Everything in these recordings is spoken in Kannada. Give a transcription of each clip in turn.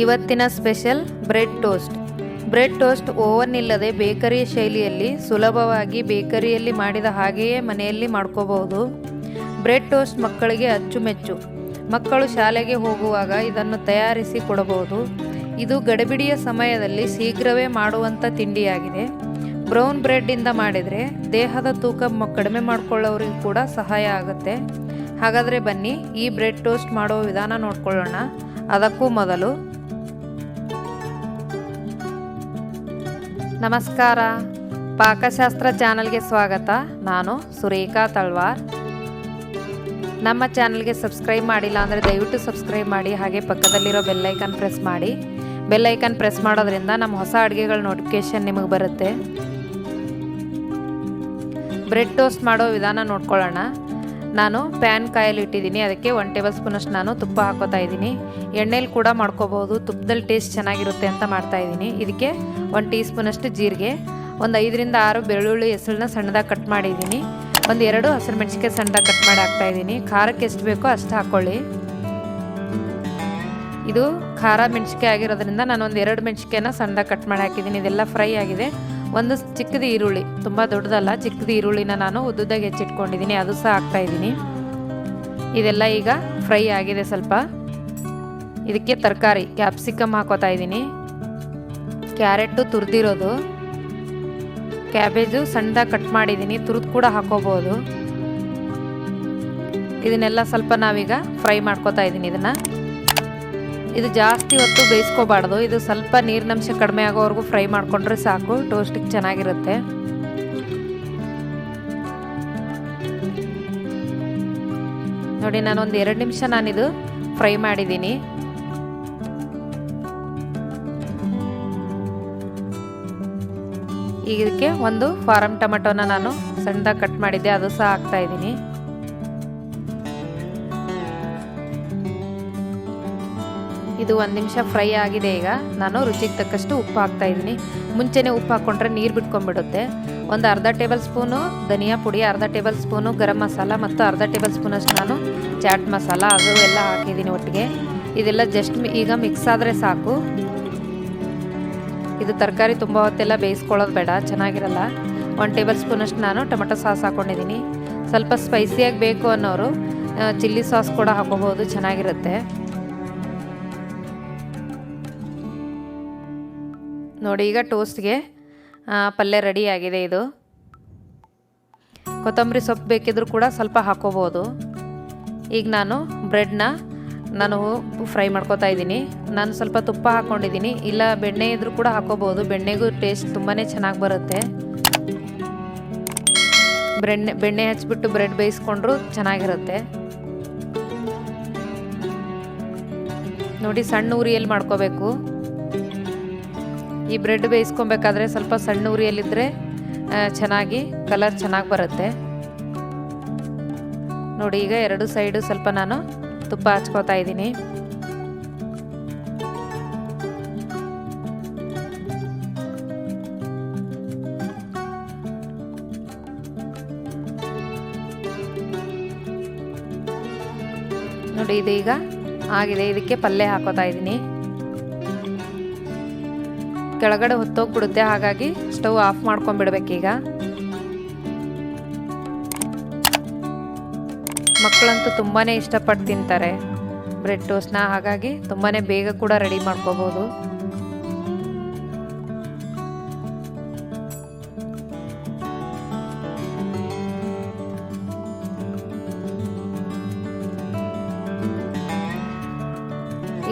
ಇವತ್ತಿನ special bread toast. Bread toast oven ಇಲ್ಲದೆ ಬೇಕರಿ ಶೈಲಿಯಲ್ಲಿ ಸುಲಭವಾಗಿ ಬೇಕರಿಯಲ್ಲಿ ಮಾಡಿದ ಹಾಗೆಯೇ ಮನೆಯಲ್ಲಿ ಮಾಡ್ಕೋಬಹುದು. ಬ್ರೆಡ್ ಟೋಸ್ಟ್ ಮಕ್ಕಳಿಗೆ ಅಚ್ಚುಮೆಚ್ಚು. ಮಕ್ಕಳು ಶಾಲೆಗೆ ಹೋಗುವಾಗ ಇದನ್ನು ತಯಾರಿಸಿ ಕೊಡಬಹುದು. ಇದು ಗಡಿಬಿಡಿಯ ಸಮಯದಲ್ಲಿ ಶೀಘ್ರವೇ ಮಾಡುವಂಥ ತಿಂಡಿಯಾಗಿದೆ. ಬ್ರೌನ್ ಬ್ರೆಡ್ಡಿಂದ ಮಾಡಿದರೆ ದೇಹದ ತೂಕ ಕಡಿಮೆ ಮಾಡಿಕೊಳ್ಳೋರಿಗೆ ಕೂಡ ಸಹಾಯ ಆಗುತ್ತೆ. ಹಾಗಾದರೆ ಬನ್ನಿ ಈ ಬ್ರೆಡ್ ಟೋಸ್ಟ್ ಮಾಡೋ ವಿಧಾನ ನೋಡ್ಕೊಳ್ಳೋಣ. ಅದಕ್ಕೂ ಮೊದಲು ನಮಸ್ಕಾರ, ಪಾಕಶಾಸ್ತ್ರ ಚಾನಲ್ಗೆ ಸ್ವಾಗತ. ನಾನು ಸುರೇಖಾ ತಳ್ವಾರ್. ನಮ್ಮ ಚಾನಲ್ಗೆ ಸಬ್ಸ್ಕ್ರೈಬ್ ಮಾಡಿಲ್ಲ ಅಂದರೆ ದಯವಿಟ್ಟು ಸಬ್ಸ್ಕ್ರೈಬ್ ಮಾಡಿ, ಹಾಗೆ ಪಕ್ಕದಲ್ಲಿರೋ ಬೆಲ್ಲೈಕನ್ ಪ್ರೆಸ್ ಮಾಡಿ. ಬೆಲ್ಲೈಕನ್ ಪ್ರೆಸ್ ಮಾಡೋದ್ರಿಂದ ನಮ್ಮ ಹೊಸ ಅಡುಗೆಗಳ ನೋಟಿಫಿಕೇಷನ್ ನಿಮಗೆ ಬರುತ್ತೆ. ಬ್ರೆಡ್ ಟೋಸ್ಟ್ ಮಾಡೋ ವಿಧಾನ ನೋಡ್ಕೊಳ್ಳೋಣ. ನಾನು ಪ್ಯಾನ್ ಕಾಯಲ್ಲಿ ಇಟ್ಟಿದ್ದೀನಿ. ಅದಕ್ಕೆ 1 ಟೇಬಲ್ ಸ್ಪೂನಷ್ಟು ನಾನು ತುಪ್ಪ ಹಾಕೋತಾ ಇದ್ದೀನಿ. ಎಣ್ಣೆಲಿ ಕೂಡ ಮಾಡ್ಕೋಬೋದು, ತುಪ್ಪದಲ್ಲಿ ಟೇಸ್ಟ್ ಚೆನ್ನಾಗಿರುತ್ತೆ ಅಂತ ಮಾಡ್ತಾಯಿದ್ದೀನಿ. ಇದಕ್ಕೆ 1 ಟೀ ಸ್ಪೂನಷ್ಟು ಜೀರಿಗೆ, ಒಂದು 5 ರಿಂದ 6 ಬೆಳ್ಳುಳ್ಳಿ ಹೆಸರನ್ನ ಸಣ್ಣದಾಗಿ ಕಟ್ ಮಾಡಿದ್ದೀನಿ, ಒಂದು 2 ಹಸಿರು ಮೆಣಸಿನ್ಕಾಯಿ ಸಣ್ಣದಾಗಿ ಕಟ್ ಮಾಡಿ ಹಾಕ್ತಾಯಿದ್ದೀನಿ. ಖಾರಕ್ಕೆ ಎಷ್ಟು ಬೇಕೋ ಅಷ್ಟು ಹಾಕ್ಕೊಳ್ಳಿ. ಇದು ಖಾರ ಮೆಣಸಿನ್ಕಾಯಿ ಆಗಿರೋದ್ರಿಂದ ನಾನು ಒಂದು 2 ಮೆಣಸಿನ್ಕಾಯಿನ ಸಣ್ಣದಾಗಿ ಕಟ್ ಮಾಡಿ ಹಾಕಿದ್ದೀನಿ. ಇದೆಲ್ಲ ಫ್ರೈ ಆಗಿದೆ. ಒಂದು ಚಿಕ್ಕದು ಈರುಳ್ಳಿ, ತುಂಬ ದೊಡ್ಡದಲ್ಲ, ಚಿಕ್ಕದು ಈರುಳ್ಳಿನ ನಾನು ಉದ್ದುದಾಗಿ ಹೆಚ್ಚಿಟ್ಕೊಂಡಿದ್ದೀನಿ, ಅದು ಸಹ ಹಾಕ್ತಾಯಿದ್ದೀನಿ. ಇದೆಲ್ಲ ಈಗ ಫ್ರೈ ಆಗಿದೆ ಸ್ವಲ್ಪ. ಇದಕ್ಕೆ ತರಕಾರಿ ಕ್ಯಾಪ್ಸಿಕಮ್ ಹಾಕೋತಾ ಇದ್ದೀನಿ, ಕ್ಯಾರೆಟು ತುರಿದಿರೋದು, ಕ್ಯಾಬೇಜು ಸಣ್ಣದಾಗಿ ಕಟ್ ಮಾಡಿದ್ದೀನಿ, ತುರಿದು ಕೂಡ ಹಾಕೋಬೋದು. ಇದನ್ನೆಲ್ಲ ಸ್ವಲ್ಪ ನಾವೀಗ ಫ್ರೈ ಮಾಡ್ಕೋತಾ ಇದ್ದೀನಿ. ಇದು ಜಾಸ್ತಿ ಹೊತ್ತು ಬೇಯಿಸ್ಕೋಬಾರ್ದು. ಇದು ಸ್ವಲ್ಪ ನೀರಿನಂಶ ಕಡಿಮೆ ಆಗೋವರೆಗೂ ಫ್ರೈ ಮಾಡಿಕೊಂಡ್ರೆ ಸಾಕು, ಟೋಸ್ಟಿಗೆ ಚೆನ್ನಾಗಿರುತ್ತೆ. ನೋಡಿ, ನಾನೊಂದು 2 ನಿಮಿಷ ನಾನಿದು ಫ್ರೈ ಮಾಡಿದ್ದೀನಿ. ಈಗ ಇದಕ್ಕೆ ಒಂದು ಫಾರಂ ಟೊಮೆಟೊನ ನಾನು ಸಣ್ಣದಾಗಿ ಕಟ್ ಮಾಡಿದ್ದೆ, ಅದು ಸಹ ಹಾಕ್ತಾ ಇದ್ದೀನಿ. ಇದು 1 ನಿಮಿಷ ಫ್ರೈ ಆಗಿದೆ. ಈಗ ನಾನು ರುಚಿಗೆ ತಕ್ಕಷ್ಟು ಉಪ್ಪು ಹಾಕ್ತಾ ಇದ್ದೀನಿ. ಮುಂಚೆನೇ ಉಪ್ಪು ಹಾಕ್ಕೊಂಡ್ರೆ ನೀರು ಬಿಟ್ಕೊಂಡ್ಬಿಡುತ್ತೆ. ಒಂದು ಅರ್ಧ ಟೇಬಲ್ ಸ್ಪೂನು ಧನಿಯಾ ಪುಡಿ, ಅರ್ಧ ಟೇಬಲ್ ಸ್ಪೂನು ಗರಂ ಮಸಾಲ ಮತ್ತು ಅರ್ಧ ಟೇಬಲ್ ಸ್ಪೂನಷ್ಟು ನಾನು ಚಾಟ್ ಮಸಾಲ, ಅದು ಎಲ್ಲ ಹಾಕಿದ್ದೀನಿ ಒಟ್ಟಿಗೆ. ಇದೆಲ್ಲ ಜಸ್ಟ್ ಈಗ ಮಿಕ್ಸ್ ಆದರೆ ಸಾಕು. ಇದು ತರಕಾರಿ ತುಂಬ ಹೊತ್ತೆಲ್ಲ ಬೇಯಿಸ್ಕೊಳ್ಳೋದು ಬೇಡ, ಚೆನ್ನಾಗಿರಲ್ಲ. 1 ಟೇಬಲ್ ಸ್ಪೂನಷ್ಟು ನಾನು ಟೊಮೆಟೊ ಸಾಸ್ ಹಾಕ್ಕೊಂಡಿದ್ದೀನಿ. ಸ್ವಲ್ಪ ಸ್ಪೈಸಿಯಾಗಿ ಬೇಕು ಅನ್ನೋರು ಚಿಲ್ಲಿ ಸಾಸ್ ಕೂಡ ಹಾಕೋಬೋದು, ಚೆನ್ನಾಗಿರುತ್ತೆ. ನೋಡಿ, ಈಗ ಟೋಸ್ಟ್ಗೆ ಪಲ್ಯ ರೆಡಿ ಆಗಿದೆ. ಇದು ಕೊತ್ತಂಬರಿ ಸೊಪ್ಪು ಬೇಕಿದ್ರೂ ಕೂಡ ಸ್ವಲ್ಪ ಹಾಕೋಬೋದು. ಈಗ ನಾನು ಬ್ರೆಡ್ನ ಫ್ರೈ ಮಾಡ್ಕೋತಾ ಇದ್ದೀನಿ. ನಾನು ಸ್ವಲ್ಪ ತುಪ್ಪ ಹಾಕ್ಕೊಂಡಿದ್ದೀನಿ, ಇಲ್ಲ ಬೆಣ್ಣೆ ಇದ್ರೂ ಕೂಡ ಹಾಕೋಬೋದು. ಬೆಣ್ಣೆಗೂ ಟೇಸ್ಟ್ ತುಂಬಾ ಚೆನ್ನಾಗಿ ಬರುತ್ತೆ. ಬೆಣ್ಣೆ ಹಚ್ಬಿಟ್ಟು ಬ್ರೆಡ್ ಬೇಯಿಸ್ಕೊಂಡ್ರೂ ಚೆನ್ನಾಗಿರುತ್ತೆ. ನೋಡಿ, ಸಣ್ಣ ಉರಿಯಲ್ಲಿ ಮಾಡ್ಕೋಬೇಕು. ಈ ಬ್ರೆಡ್ ಬೇಯಿಸ್ಕೊಬೇಕಾದ್ರೆ ಸ್ವಲ್ಪ ಸಣ್ಣ ಉರಿಯಲ್ಲಿದ್ದರೆ ಚೆನ್ನಾಗಿ ಕಲರ್ ಚೆನ್ನಾಗಿ ಬರುತ್ತೆ. ನೋಡಿ, ಈಗ 2 ಸೈಡು ಸ್ವಲ್ಪ ನಾನು ತುಪ್ಪ ಹಚ್ಕೋತಾ ಇದ್ದೀನಿ. ನೋಡಿ, ಇದು ಈಗ ಆಗಿದೆ. ಇದಕ್ಕೆ ಪಲ್ಯ ಹಾಕೋತಾ ಇದ್ದೀನಿ. ಕೆಳಗಡೆ ಹೊತ್ತೋಗ್ಬಿಡುತ್ತೆ, ಹಾಗಾಗಿ ಸ್ಟವ್ ಆಫ್ ಮಾಡ್ಕೊಂಡ್ಬಿಡ್ಬೇಕೀಗ. ಮಕ್ಕಳಂತೂ ತುಂಬಾ ಇಷ್ಟಪಟ್ಟು ತಿಂತಾರೆ ಬ್ರೆಡ್ ಟೋಸ್ಟ್ನ, ಹಾಗಾಗಿ ತುಂಬಾ ಬೇಗ ಕೂಡ ರೆಡಿ ಮಾಡ್ಕೋಬೋದು.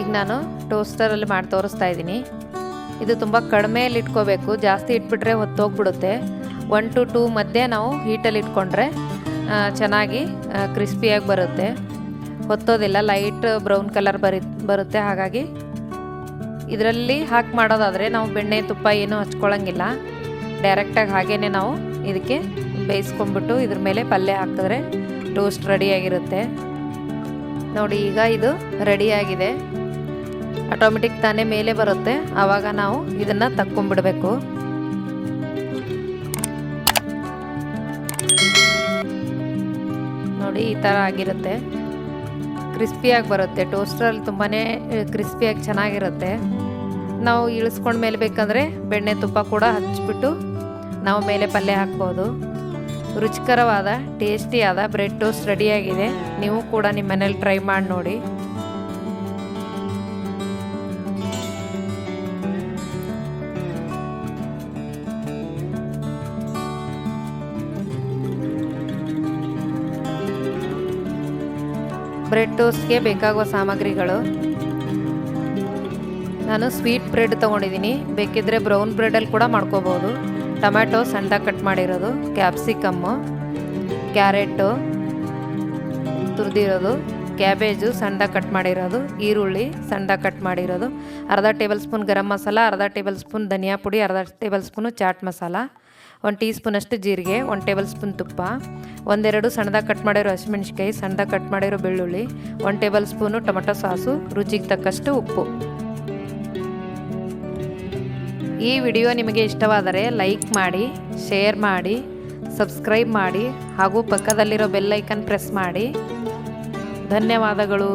ಈಗ ನಾನು ಟೋಸ್ಟರಲ್ಲಿ ಮಾಡಿ ತೋರಿಸ್ತಾ ಇದ್ದೀನಿ. ಇದು ತುಂಬ ಕಡಿಮೆಯಲ್ಲಿ ಇಟ್ಕೋಬೇಕು, ಜಾಸ್ತಿ ಇಟ್ಬಿಟ್ರೆ ಹೊತ್ತೋಗ್ಬಿಡುತ್ತೆ. 1 to 2 ಮಧ್ಯೆ ನಾವು ಹೀಟಲ್ಲಿ ಇಟ್ಕೊಂಡ್ರೆ ಚೆನ್ನಾಗಿ ಕ್ರಿಸ್ಪಿಯಾಗಿ ಬರುತ್ತೆ, ಹೊತ್ತೋದಿಲ್ಲ. ಲೈಟ್ ಬ್ರೌನ್ ಕಲರ್ ಬರುತ್ತೆ. ಹಾಗಾಗಿ ಇದರಲ್ಲಿ ಹಾಕಿ ಮಾಡೋದಾದರೆ ನಾವು ಬೆಣ್ಣೆ ತುಪ್ಪ ಏನೂ ಹಚ್ಕೊಳ್ಳೋಂಗಿಲ್ಲ. ಡೈರೆಕ್ಟಾಗಿ ಹಾಗೇ ನಾವು ಇದಕ್ಕೆ ಬೇಯಿಸ್ಕೊಂಡ್ಬಿಟ್ಟು ಇದ್ರ ಮೇಲೆ ಪಲ್ಯ ಹಾಕಿದ್ರೆ ಟೋಸ್ಟ್ ರೆಡಿಯಾಗಿರುತ್ತೆ. ನೋಡಿ, ಈಗ ಇದು ರೆಡಿಯಾಗಿದೆ. ಆಟೋಮೆಟಿಕ್ ತಾನೇ ಮೇಲೆ ಬರುತ್ತೆ. ಆವಾಗ ನಾವು ಇದನ್ನು ತಕ್ಕೊಂಡ್ಬಿಡಬೇಕು. ನೋಡಿ, ಈ ಥರ ಆಗಿರುತ್ತೆ. ಕ್ರಿಸ್ಪಿಯಾಗಿ ಬರುತ್ತೆ. ಟೋಸ್ಟ್ರಲ್ಲಿ ತುಂಬಾ ಕ್ರಿಸ್ಪಿಯಾಗಿ ಚೆನ್ನಾಗಿರುತ್ತೆ. ನಾವು ಇಳಿಸ್ಕೊಂಡ ಮೇಲೆ ಬೇಕಂದರೆ ಬೆಣ್ಣೆ ತುಪ್ಪ ಕೂಡ ಹಚ್ಚಿಬಿಟ್ಟು ನಾವು ಮೇಲೆ ಪಲ್ಯ ಹಾಕ್ಬೋದು. ರುಚಿಕರವಾದ ಟೇಸ್ಟಿಯಾದ ಬ್ರೆಡ್ ಟೋಸ್ಟ್ ರೆಡಿಯಾಗಿದೆ. ನೀವು ಕೂಡ ನಿಮ್ಮ ಮನೇಲಿ ಟ್ರೈ ಮಾಡಿ ನೋಡಿ. ಬ್ರೆಡ್ ಟೋಸ್ಟ್ಗೆ ಬೇಕಾಗುವ ಸಾಮಗ್ರಿಗಳು: ನಾನು ಸ್ವೀಟ್ ಬ್ರೆಡ್ ತೊಗೊಂಡಿದ್ದೀನಿ, ಬೇಕಿದ್ದರೆ ಬ್ರೌನ್ ಬ್ರೆಡಲ್ಲಿ ಕೂಡ ಮಾಡ್ಕೋಬೋದು. ಟೊಮ್ಯಾಟೊ ಸಣ್ಣದಾಗಿ ಕಟ್ ಮಾಡಿರೋದು, ಕ್ಯಾಪ್ಸಿಕಮ್ಮು, ಕ್ಯಾರೆಟು ತುರಿದಿರೋದು, ಕ್ಯಾಬೇಜು ಸಣ್ಣದಾಗಿ ಕಟ್ ಮಾಡಿರೋದು, ಈರುಳ್ಳಿ ಸಣ್ಣದಾಗಿ ಕಟ್ ಮಾಡಿರೋದು, ಅರ್ಧ ಟೇಬಲ್ ಸ್ಪೂನ್ ಗರಂ ಮಸಾಲ, ಅರ್ಧ ಟೇಬಲ್ ಸ್ಪೂನ್ ಧನಿಯಾ ಪುಡಿ, ಅರ್ಧ ಟೇಬಲ್ ಸ್ಪೂನು ಚಾಟ್ ಮಸಾಲ, 1 ಟೀ ಸ್ಪೂನಷ್ಟು ಜೀರಿಗೆ, 1 ಟೇಬಲ್ ಸ್ಪೂನ್ ತುಪ್ಪ, ಒಂದೆರಡು ಸಣ್ಣದಾಗಿ ಕಟ್ ಮಾಡಿರೋ ಹಸಿಮೆಣ್ಸಿಕಾಯಿ, ಸಣ್ಣದಾಗಿ ಕಟ್ ಮಾಡಿರೋ ಬೆಳ್ಳುಳ್ಳಿ, 1 ಟೇಬಲ್ ಸ್ಪೂನು ಟೊಮೆಟೊ ಸಾಸು, ರುಚಿಗೆ ತಕ್ಕಷ್ಟು ಉಪ್ಪು. ಈ ವಿಡಿಯೋ ನಿಮಗೆ ಇಷ್ಟವಾದರೆ ಲೈಕ್ ಮಾಡಿ, ಶೇರ್ ಮಾಡಿ, ಸಬ್ಸ್ಕ್ರೈಬ್ ಮಾಡಿ ಹಾಗೂ ಪಕ್ಕದಲ್ಲಿರೋ ಬೆಲ್ ಐಕನ್ ಪ್ರೆಸ್ ಮಾಡಿ. ಧನ್ಯವಾದಗಳು.